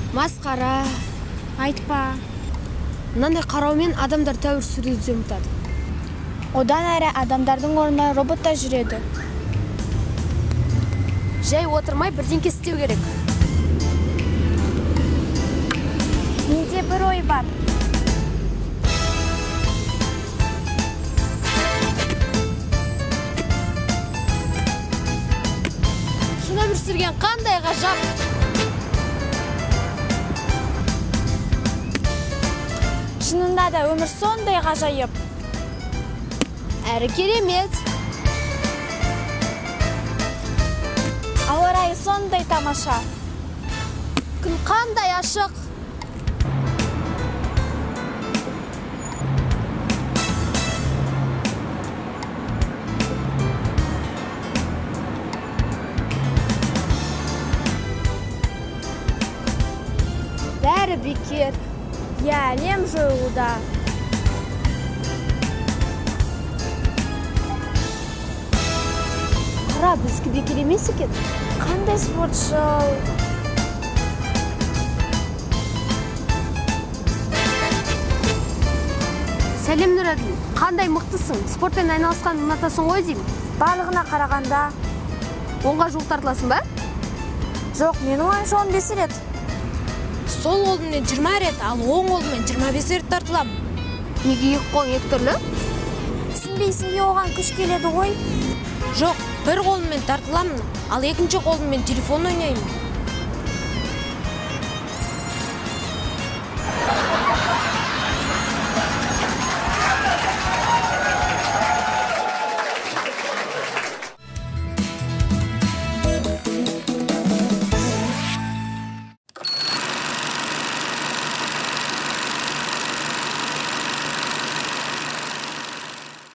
Масқара. Айтпа. Мынандай қараумен адамдар тәуір сүрүүсү ұмытады. Одан әрі адамдардың орнына роботтар жүреді. Жай отырмай бірдеңке істеу керек. Менде бір ой бар. Шын өмір сүрген қандай ғажап. Шынында да өмір сондай ғажайып. Әрі керемет. Ауа райы сондай тамаша. Күн қандай ашық. Бәрі бекер. Әлем жойылуда. Қара, біздікі бекер емес екен. Қандай спортшыл. Сәлем Нұрәділ, қандай мықтысың? Спортпен айналысқан ұнатасың ғой деймін. Барлығына қарағанда. Онға жуық тартыласың ба? Жоқ, менің ойымша 15 рет. Сол қолыммен 20 рет, ал оң қолыммен 25 рет тартылам. Неге екі қол екі түрлі? Сінбей оған күш келеді ғой. Жоқ, бір қолыммен тартыламын, ал екінші қолыммен телефон ойнаймын.